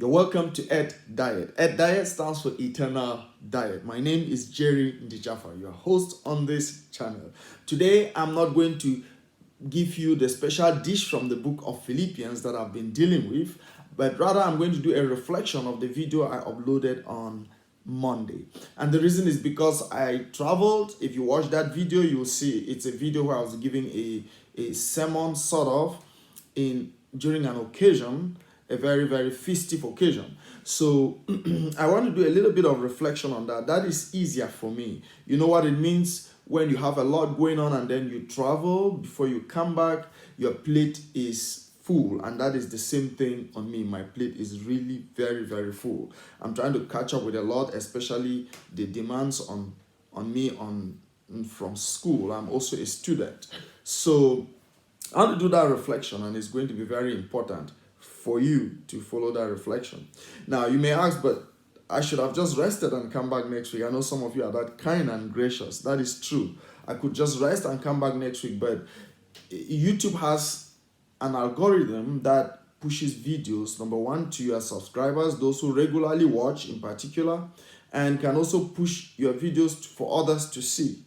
You're welcome to Ed Diet. Ed Diet stands for Eternal Diet. My name is Jerry Ndijafa, your host on this channel. Today, I'm not going to give you the special dish from the book of Philippians that I've been dealing with, but rather I'm going to do a reflection of the video I uploaded on Monday. And the reason is because I traveled. If you watch that video, you'll see it's a video where I was giving a sermon sort of during an occasion, a very, very festive occasion. So I want to do a little bit of reflection on that. That is easier for me. You know what it means when you have a lot going on and then you travel, before you come back, your plate is full. And that is the same thing on me. My plate is really very, very full. I'm trying to catch up with a lot, especially the demands on me from school. I'm also a student. So I want to do that reflection, and it's going to be very important for you to follow that reflection. Now, you may ask, but I should have just rested and come back next week. I know some of you are that kind and gracious. That is true. I could just rest and come back next week, but YouTube has an algorithm that pushes videos, number one, to your subscribers, those who regularly watch in particular, and can also push your videos for others to see.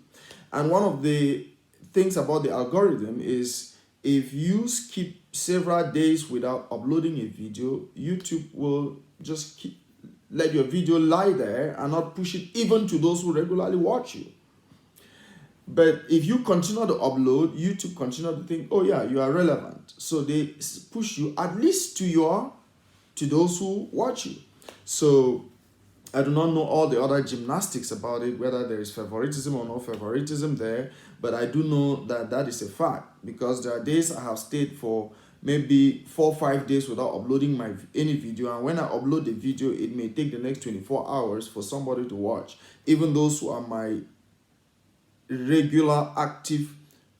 And one of the things about the algorithm is if you skip several days without uploading a video, YouTube will just let your video lie there and not push it even to those who regularly watch you. But if you continue to upload, YouTube continue to think, oh yeah, you are relevant. So they push you at least to those who watch you. So I do not know all the other gymnastics about it, whether there is favoritism or no favoritism there, but I do know that that is a fact, because there are days I have stayed for maybe 4 or 5 days without uploading any video, and when I upload the video, it may take the next 24 hours for somebody to watch. Even those who are my regular active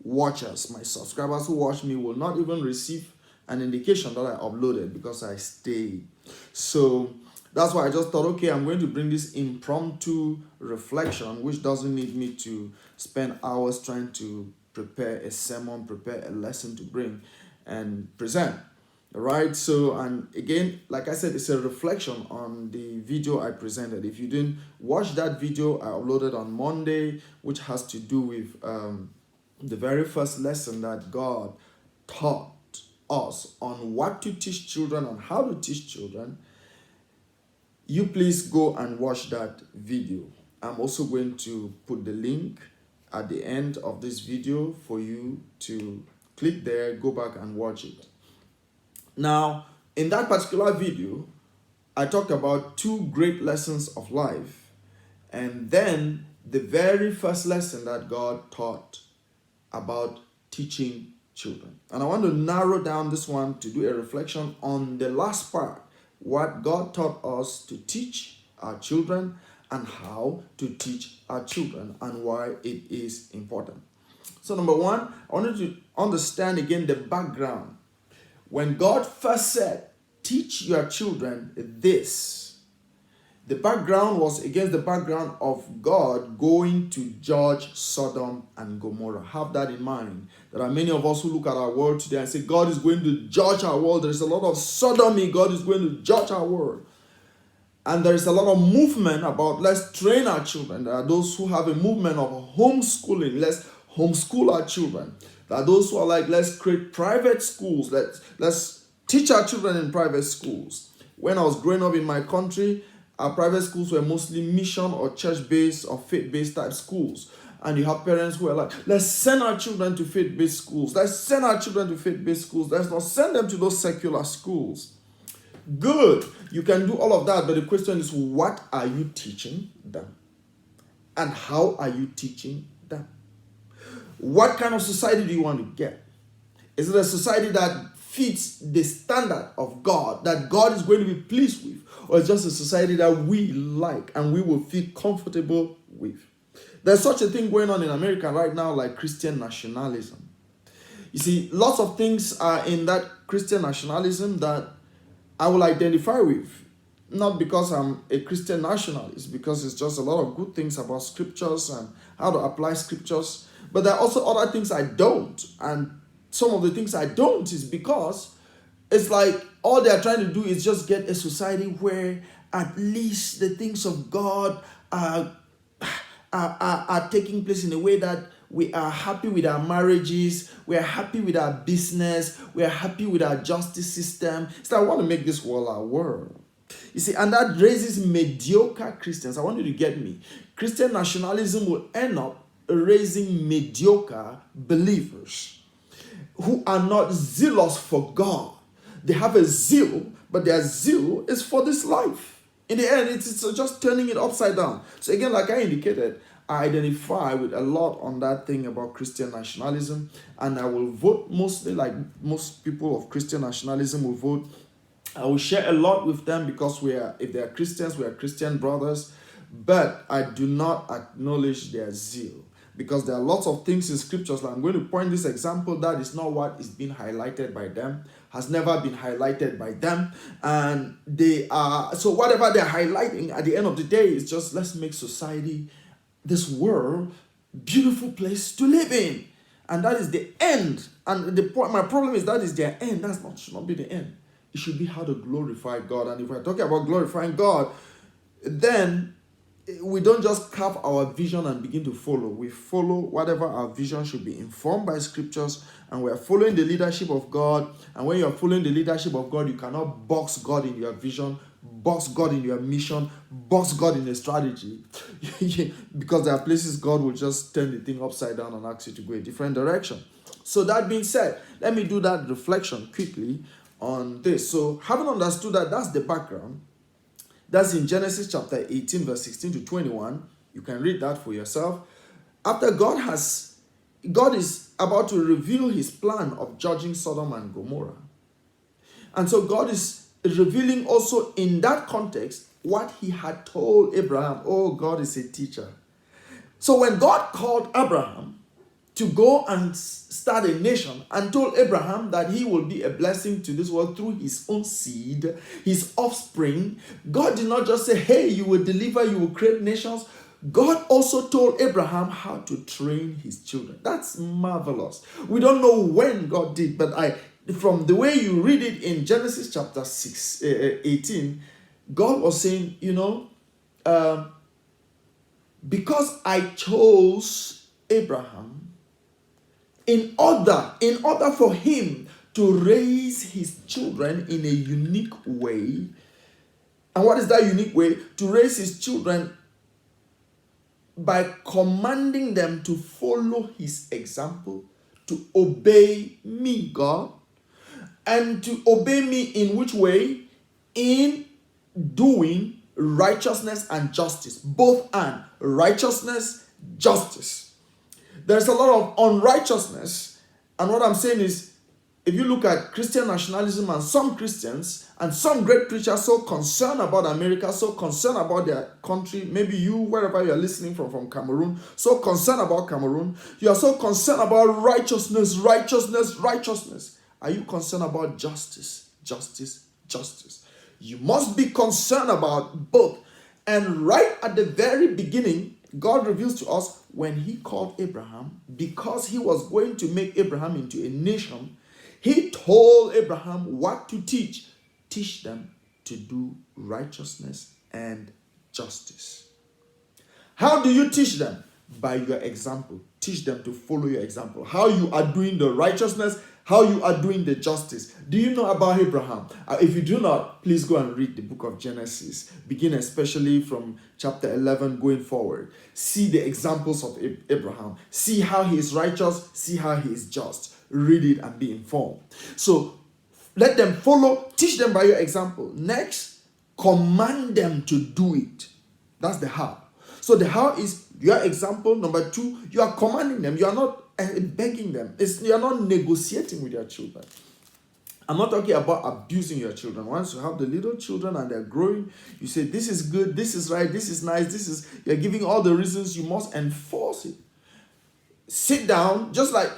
watchers, my subscribers who watch me, will not even receive an indication that I uploaded because I stayed. So that's why I just thought, okay, I'm going to bring this impromptu reflection, which doesn't need me to spend hours trying to prepare a sermon, prepare a lesson to bring and present. All right. So, and again, like I said, it's a reflection on the video I presented. If you didn't watch that video I uploaded on Monday, which has to do with the very first lesson that God taught us on what to teach children and how to teach children, you please go and watch that video. I'm also going to put the link at the end of this video for you to click there, go back and watch it. Now, in that particular video, I talked about 2 great lessons of life, and then the very first lesson that God taught about teaching children. And I want to narrow down this one to do a reflection on the last part, what God taught us to teach our children and how to teach our children and why it is important. So number one, I wanted to understand again the background. When God first said, teach your children this, the background was against the background of God going to judge Sodom and Gomorrah. Have that in mind. There are many of us who look at our world today and say, God is going to judge our world. There is a lot of sodomy. God is going to judge our world. And there is a lot of movement about let's train our children. There are those who have a movement of homeschooling. Let's homeschool our children. There are those who are like, let's create private schools. Let's teach our children in private schools. When I was growing up in my country, our private schools were mostly mission or church-based or faith-based type schools. And you have parents who are like, let's send our children to faith-based schools. Let's send our children to faith-based schools. Let's not send them to those secular schools. Good. You can do all of that. But the question is, what are you teaching them? And how are you teaching them? What kind of society do you want to get? Is it a society that fits the standard of God, that God is going to be pleased with? Or it's just a society that we like and we will feel comfortable with? There's such a thing going on in America right now, like Christian nationalism. You see, lots of things are in that Christian nationalism that I will identify with. Not because I'm a Christian nationalist, because it's just a lot of good things about scriptures and how to apply scriptures. But there are also other things I don't. And some of the things I don't is because it's like all they are trying to do is just get a society where at least the things of God are taking place in a way that we are happy with our marriages, we are happy with our business, we are happy with our justice system. So I want to make this world our world. You see, and that raises mediocre Christians. I want you to get me. Christian nationalism will end up raising mediocre believers who are not zealous for God. They have a zeal, but their zeal is for this life. In the end, it's just turning it upside down. So again, like I indicated, I identify with a lot on that thing about Christian nationalism, and I will vote mostly like most people of Christian nationalism will vote. I will share a lot with them because if they are Christians, we are Christian brothers, but I do not acknowledge their zeal because there are lots of things in scriptures. Like I'm going to point this example that is not what is being highlighted by them, has never been highlighted by them, and they are, so whatever they're highlighting at the end of the day is just let's make society, this world, beautiful place to live in. And that is the end. And the point, my problem is that is their end. Should not be the end. It should be how to glorify God. And if we're talking about glorifying God, then we don't just carve our vision and begin to follow. We follow whatever our vision should be informed by scriptures, and we're following the leadership of God. And when you're following the leadership of God, you cannot box God in your vision, box God in your mission, box God in a strategy. Because there are places God will just turn the thing upside down and ask you to go a different direction. So that being said, let me do that reflection quickly on this. So having understood that that's the background, that's in Genesis chapter 18, verse 16 to 21. You can read that for yourself. After God is about to reveal his plan of judging Sodom and Gomorrah. And so God is revealing also in that context what he had told Abraham. Oh, God is a teacher. So when God called Abraham to go and start a nation and told Abraham that he will be a blessing to this world through his own seed, his offspring, God did not just say, hey, you will deliver, you will create nations. God also told Abraham how to train his children. That's marvelous. We don't know when God did, but from the way you read it in Genesis chapter 18, God was saying, because I chose Abraham in order for him to raise his children in a unique way. And what is that unique way? To raise his children by commanding them to follow his example, to obey me, God, and to obey me in which way? In doing righteousness and justice. Both and righteousness, justice. There's a lot of unrighteousness. And what I'm saying is, if you look at Christian nationalism and some Christians and some great preachers so concerned about America, so concerned about their country, maybe you, wherever you're listening from Cameroon, so concerned about Cameroon, you are so concerned about righteousness. Are you concerned about justice? You must be concerned about both. And right at the very beginning, God reveals to us when he called Abraham, because he was going to make Abraham into a nation, he told Abraham what to teach. Teach them to do righteousness and justice. How do you teach them? By your example. Teach them to follow your example. How you are doing the righteousness, how you are doing the justice. Do you know about Abraham? If you do not, please go and read the book of Genesis. Begin especially from chapter 11 going forward. See the examples of Abraham. See how he is righteous. See how he is just. Read it and be informed. So let them follow. Teach them by your example. Next, command them to do it. That's the how. So the how is your example. Number two, you are commanding them. You are not begging them. You are not negotiating with your children. I'm not talking about abusing your children. Once you have the little children and they're growing, you say, this is good, this is right, this is nice, you're giving all the reasons, you must enforce it. Sit down, just like,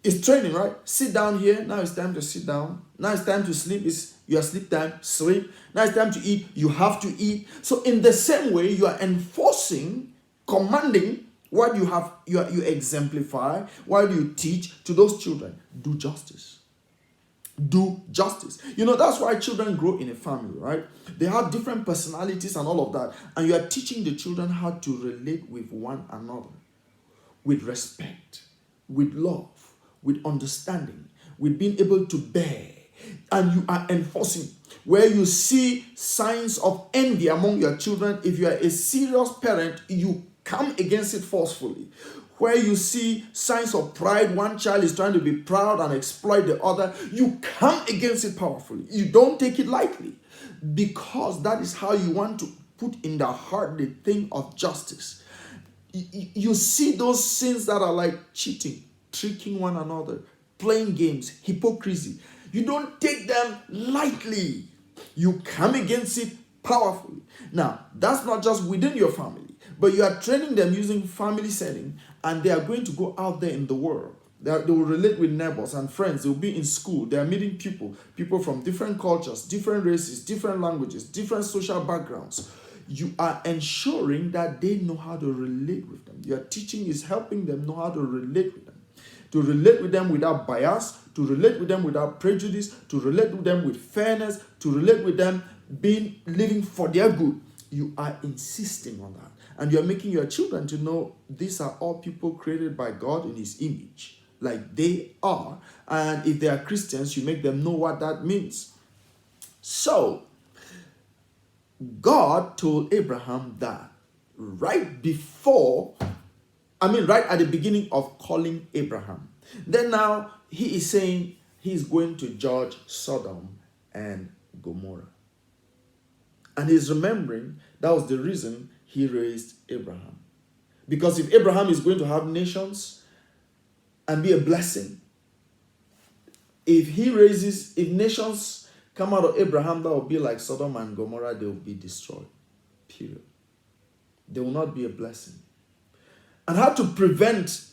it's training, right? Sit down here, now it's time to sit down. Now it's time to sleep, it's your sleep time, sleep. Now it's time to eat, you have to eat. So in the same way, you are enforcing, commanding what you have, you exemplify, what you teach to those children. Do justice. do justice. That's why children grow in a family, right? They have different personalities and all of that. And you are teaching the children how to relate with one another with respect, with love, with understanding, with being able to bear. And you are enforcing. Where you see signs of envy among your children, if you are a serious parent, you come against it forcefully. Where you see signs of pride, one child is trying to be proud and exploit the other, you come against it powerfully. You don't take it lightly, because that is how you want to put in the heart the thing of justice. You see those sins that are like cheating, tricking one another, playing games, hypocrisy. You don't take them lightly. You come against it powerfully. Now, that's not just within your family, but you are training them using family setting, and they are going to go out there in the world. They will relate with neighbors and friends. They will be in school. They are meeting people from different cultures, different races, different languages, different social backgrounds. You are ensuring that they know how to relate with them. Your teaching is helping them know how to relate with them. To relate with them without bias, to relate with them without prejudice, to relate with them with fairness, to relate with them living for their good. You are insisting on that. And you're making your children to know these are all people created by God in His image, like they are. And if they are Christians, you make them know what that means. So, God told Abraham that right at the beginning of calling Abraham. Then now he is saying he's going to judge Sodom and Gomorrah. And he's remembering that was the reason he raised Abraham. Because if Abraham is going to have nations and be a blessing, if nations come out of Abraham, that will be like Sodom and Gomorrah, they will be destroyed. Period. They will not be a blessing. And how to prevent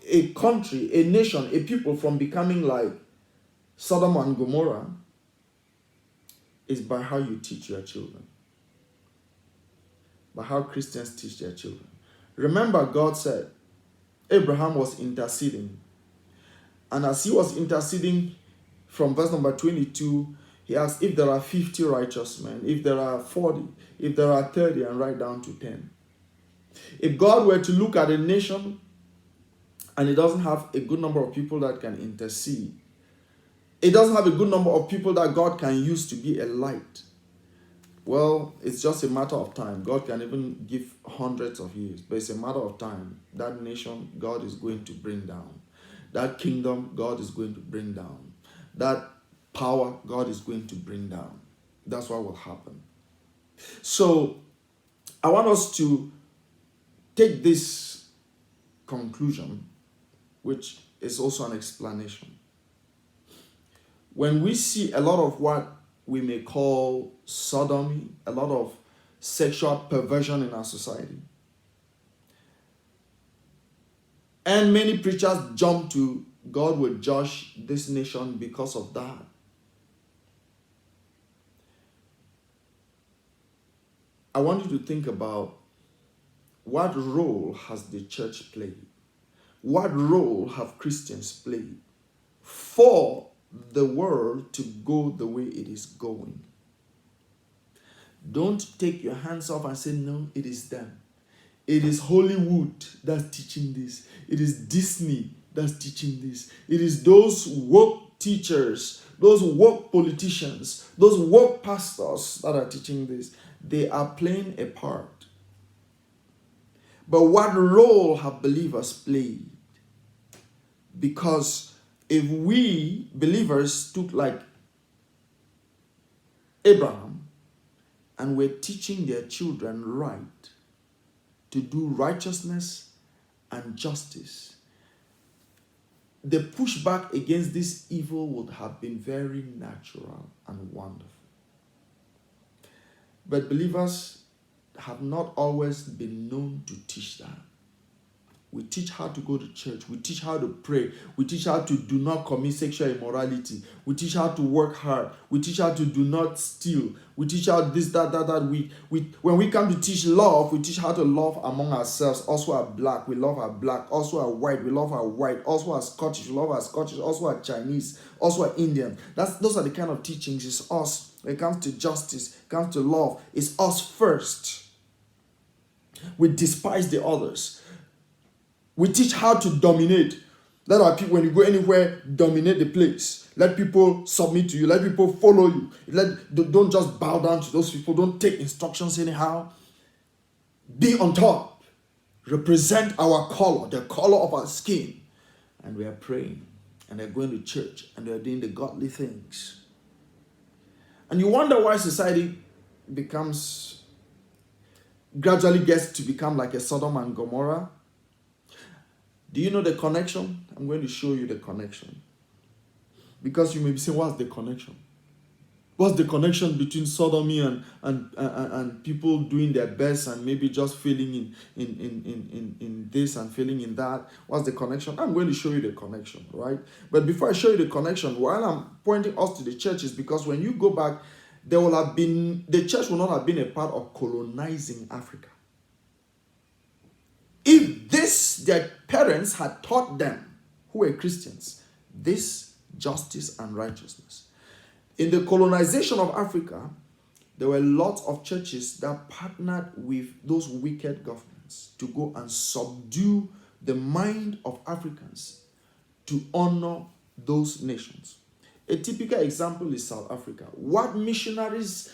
a country, a nation, a people from becoming like Sodom and Gomorrah is by how you teach your children. By how Christians teach their children. Remember, God said Abraham was interceding. And as he was interceding, from verse number 22, he asked if there are 50 righteous men, if there are 40, if there are 30, and right down to 10. If God were to look at a nation and it doesn't have a good number of people that can intercede, it doesn't have a good number of people that God can use to be a light, well, it's just a matter of time. God can even give hundreds of years, but it's a matter of time. That nation, God is going to bring down. That kingdom, God is going to bring down. That power, God is going to bring down. That's what will happen. So, I want us to take this conclusion, which is also an explanation. When we see a lot of what we may call sodomy, a lot of sexual perversion in our society, and many preachers jump to God will judge this nation because of that. I want you to think about what role has the church played? What role have Christians played for the world to go the way it is going? Don't take your hands off and say, no, it is them. It is Hollywood that's teaching this. It is Disney that's teaching this. It is those woke teachers, those woke politicians, those woke pastors that are teaching this. They are playing a part. But what role have believers played? Because if we believers took like Abraham and were teaching their children right, to do righteousness and justice, the pushback against this evil would have been very natural and wonderful. But believers have not always been known to teach that. We teach how to go to church. We teach how to pray. We teach how to do not commit sexual immorality. We teach how to work hard. We teach how to do not steal. We teach how this, that. When we come to teach love, we teach how to love among ourselves. Also are black, we love our black. Also are white, we love our white. Also are Scottish, we love our Scottish. Also are Chinese. Also are Indian. Those are the kind of teachings. It's us. When it comes to justice, it comes to love, it's us first. We despise the others. We teach how to dominate. Let our people, when you go anywhere, dominate the place. Let people submit to you. Let people follow you. Don't just bow down to those people. Don't take instructions anyhow. Be on top. Represent our color, the color of our skin. And we are praying. And they're going to church. And they're doing the godly things. And you wonder why society gradually gets to become like a Sodom and Gomorrah. Do you know the connection? I'm going to show you the connection. Because you may be saying, what's the connection? What's the connection between sodomy and people doing their best and maybe just failing in this and failing in that? What's the connection? I'm going to show you the connection, right? But before I show you the connection, while I'm pointing us to the church is because when you go back, the church will not have been a part of colonizing Africa. If their parents had taught them, who were Christians, this justice and righteousness. In the colonization of Africa, there were lots of churches that partnered with those wicked governments to go and subdue the mind of Africans to honor those nations. A typical example is South Africa. What majority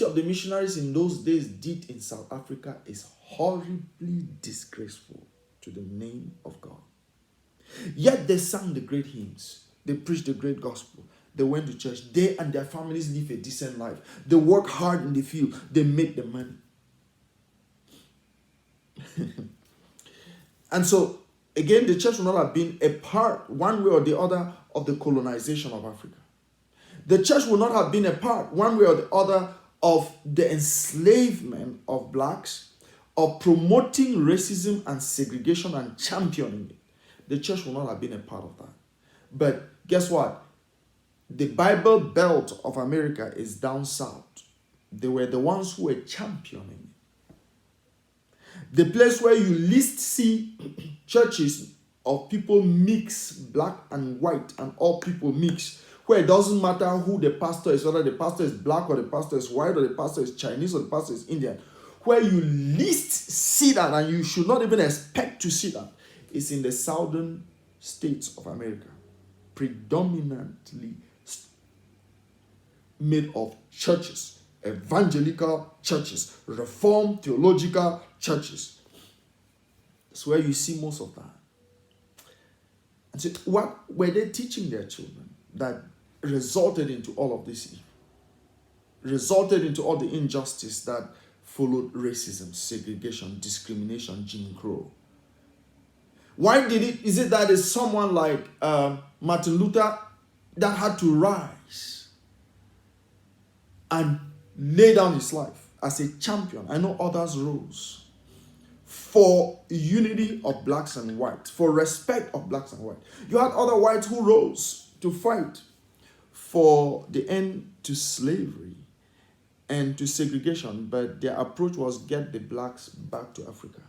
of the missionaries in those days did in South Africa is horribly disgraceful to the name of God. Yet they sang the great hymns. They preached the great gospel. They went to church. They and their families live a decent life. They work hard in the field. They make the money. And so, again, the church will not have been a part, one way or the other, of the colonization of Africa. The church will not have been a part, one way or the other, of the enslavement of blacks, of promoting racism and segregation and championing it. The church will not have been a part of that. But guess what? The Bible Belt of America is down south. They were the ones who were championing it. The place where you least see churches of people mix, black and white, and all people mix, where it doesn't matter who the pastor is, whether the pastor is black or the pastor is white or the pastor is Chinese or the pastor is Indian. Where you least see that, and you should not even expect to see that, is in the southern states of America, predominantly made of churches, evangelical churches, reformed theological churches. That's where you see most of that. And so what were they teaching their children that resulted into all of this evil? Resulted into all the injustice that followed racism, segregation, discrimination, Jim Crow. Why is it that it's someone like Martin Luther that had to rise and lay down his life as a champion? I know others rose for unity of blacks and whites, for respect of blacks and whites. You had other whites who rose to fight for the end to slavery and to segregation, but their approach was get the blacks back to Africa.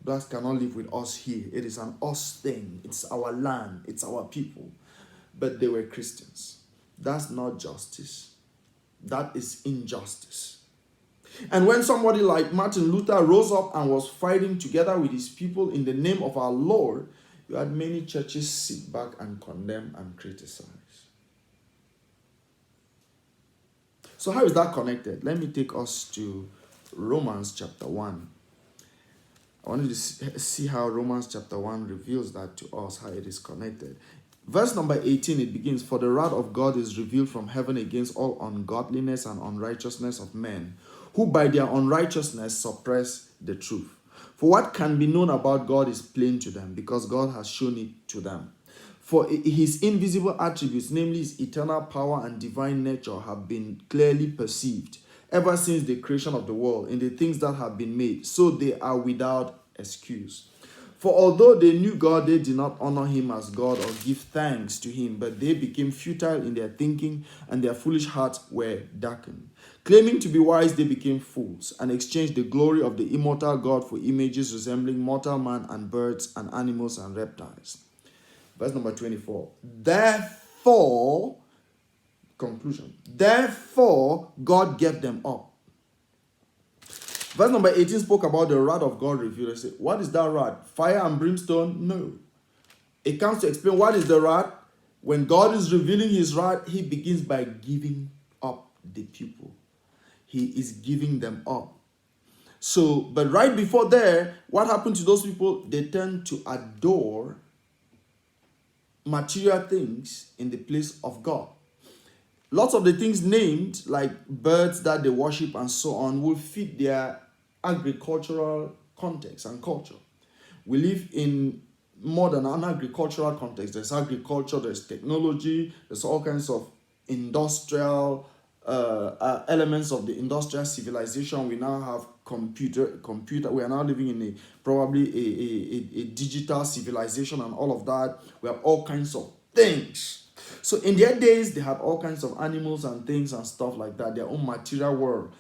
Blacks cannot live with us here. It is an us thing. It's our land. It's our people. But they were Christians. That's not justice. That is injustice. And when somebody like Martin Luther rose up and was fighting together with his people in the name of our Lord, you had many churches sit back and condemn and criticize. So how is that connected? Let me take us to Romans chapter 1. I want you to see how Romans chapter 1 reveals that to us, how it is connected. Verse number 18, it begins, "For the wrath of God is revealed from heaven against all ungodliness and unrighteousness of men, who by their unrighteousness suppress the truth. For what can be known about God is plain to them, because God has shown it to them. For his invisible attributes, namely his eternal power and divine nature, have been clearly perceived ever since the creation of the world in the things that have been made, so they are without excuse. For although they knew God, they did not honor him as God or give thanks to him, but they became futile in their thinking, and their foolish hearts were darkened. Claiming to be wise, they became fools, and exchanged the glory of the immortal God for images resembling mortal man and birds and animals and reptiles. Verse number 24. Therefore, conclusion. Therefore, God gave them up. Verse number 18 spoke about the wrath of God revealed. I said, what is that wrath? Fire and brimstone? No. It comes to explain what is the wrath. When God is revealing his wrath, he begins by giving up the people. He is giving them up. So, but right before there, what happened to those people? They tend to adore material things in the place of God. Lots of the things named, like birds that they worship and so on, will fit their agricultural context and culture. We live in more than an agricultural context. There's agriculture, there's technology, there's all kinds of industrial elements of the industrial civilization. We now have computer. We are now living in probably a digital civilization and all of that. We have all kinds of things. So in their days, they had all kinds of animals and things and stuff like that. Their own material world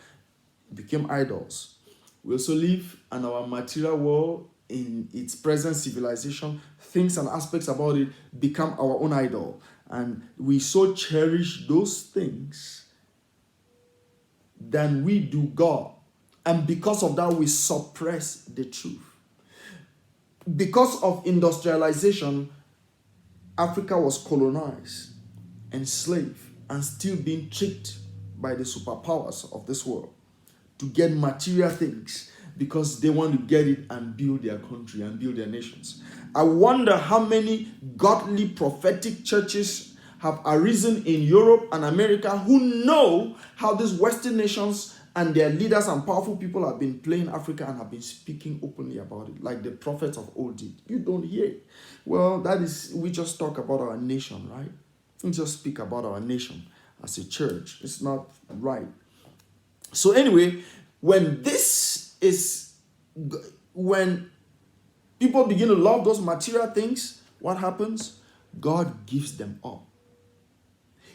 became idols. We also live in our material world in its present civilization. Things and aspects about it become our own idol. And we so cherish those things than we do God. And because of that, we suppress the truth. Because of industrialization, Africa was colonized, enslaved, and still being tricked by the superpowers of this world to get material things because they want to get it and build their country and build their nations. I wonder how many godly prophetic churches have arisen in Europe and America who know how these Western nations and their leaders and powerful people have been playing Africa and have been speaking openly about it, like the prophets of old did. You don't hear it. Well, we just talk about our nation, right? We just speak about our nation as a church. It's not right. So anyway, when people begin to love those material things, what happens? God gives them up.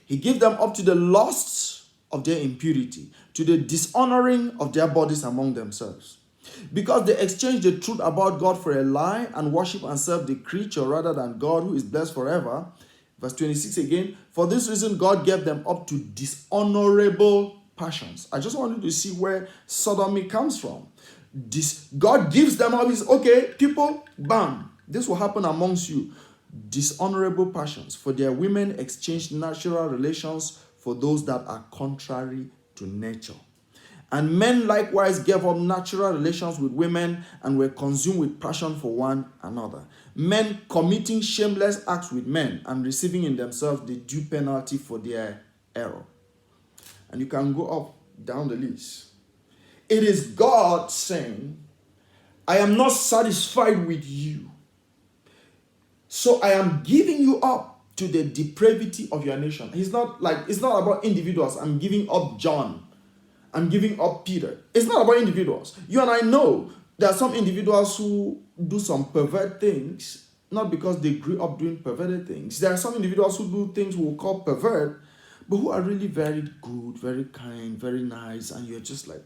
He gives them up to the lusts of their impurity, to the dishonoring of their bodies among themselves. Because they exchange the truth about God for a lie and worship and serve the creature rather than God who is blessed forever. Verse 26 again, for this reason God gave them up to dishonorable passions. I just wanted to see where sodomy comes from. God gives them up. Okay, people, bam, this will happen amongst you. Dishonorable passions. For their women exchanged natural relations for those that are contrary to nature. And men likewise gave up natural relations with women and were consumed with passion for one another. Men committing shameless acts with men and receiving in themselves the due penalty for their error. And you can go up down the list. It is God saying, I am not satisfied with you. So I am giving you up to the depravity of your nation. It's not about individuals. I'm giving up John. I'm giving up Peter. It's not about individuals. You and I know there are some individuals who do some pervert things, not because they grew up doing perverted things. There are some individuals who do things we'll call pervert, but who are really very good, very kind, very nice, and you're just like,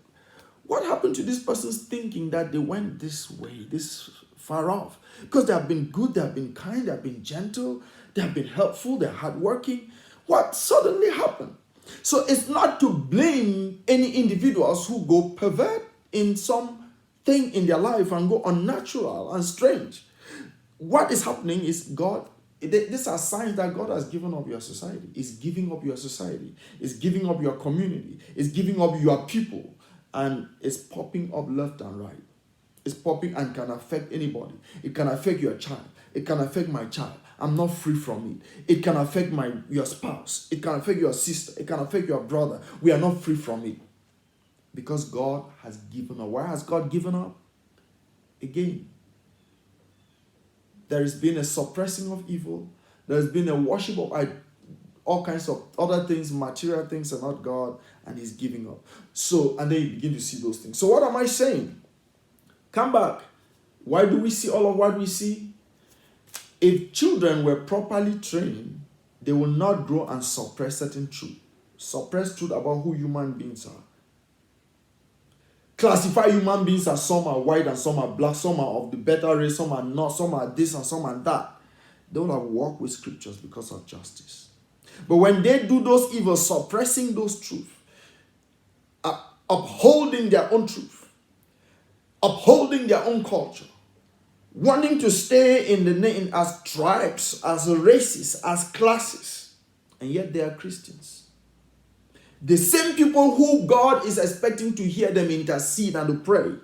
what happened to this person's thinking that they went this way, this far off? Because they have been good, they have been kind, they have been gentle, they have been helpful, they're hardworking. What suddenly happened? So it's not to blame any individuals who go pervert in something in their life and go unnatural and strange. What is happening is God, these are signs that God has given up your society. He's giving up your society. He's giving up your community. He's giving up your people. And it's popping up left and right. It's popping and can affect anybody. It can affect your child. It can affect my child. I'm not free from it. It can affect your spouse. It can affect your sister. It can affect your brother. We are not free from it. Because God has given up. Why has God given up? Again, there has been a suppressing of evil. There has been a worship of all kinds of other things, material things are not God, and He's giving up. So, and then you begin to see those things. So what am I saying? Come back. Why do we see all of what we see? If children were properly trained, they will not grow and suppress certain truth. Suppress truth about who human beings are. Classify human beings as some are white and some are black, some are of the better race, some are not, some are this and some are that. They will have walked with scriptures because of justice. But when they do those evils, suppressing those truths, upholding their own truth, upholding their own culture, wanting to stay in the name as tribes, as races, as classes, and yet they are Christians. The same people who God is expecting to hear them intercede and to pray,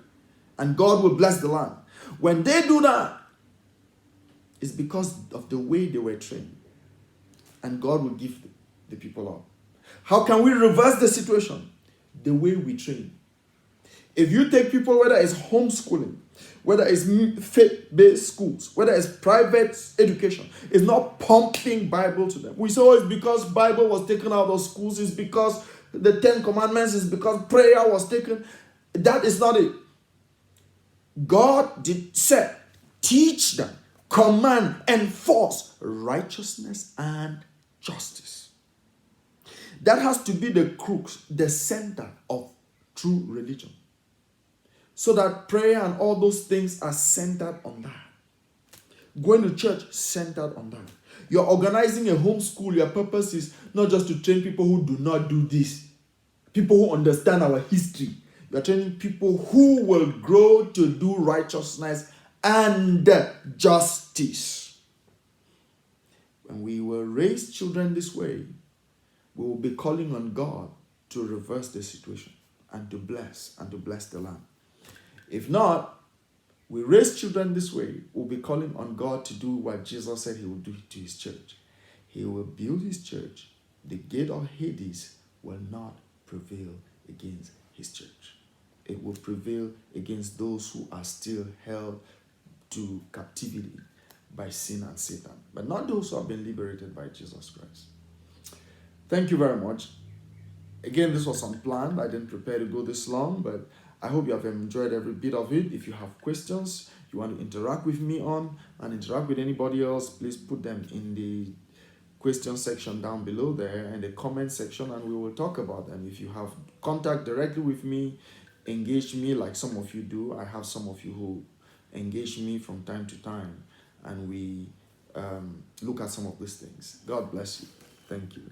and God will bless the land. When they do that, it's because of the way they were trained, and God will give the people up. How can we reverse the situation? The way we train. If you take people, whether it's homeschooling, whether it's faith-based schools, whether it's private education, it's not pumping Bible to them. We say, oh, it's because Bible was taken out of schools, it's because the 10 Commandments, is because prayer was taken. That is not it. God did say, teach them, command, enforce righteousness and justice. That has to be the crux, the center of true religion. So that prayer and all those things are centered on that. Going to church, centered on that. You're organizing a homeschool, your purpose is not just to train people who do not do this. People who understand our history. You're training people who will grow to do righteousness and justice. When we will raise children this way, we will be calling on God to reverse the situation and to bless the land. If not, we raise children this way, we'll be calling on God to do what Jesus said he will do to his church. He will build his church. The gate of Hades will not prevail against his church. It will prevail against those who are still held to captivity by sin and Satan, but not those who have been liberated by Jesus Christ. Thank you very much. Again, this was unplanned. I didn't prepare to go this long, but I hope you have enjoyed every bit of it. If you have questions you want to interact with me on and interact with anybody else, please put them in the question section down below there and the comment section, and we will talk about them. If you have contact directly with me, engage me like some of you do. I have some of you who engage me from time to time, and we look at some of these things. God bless you. Thank you.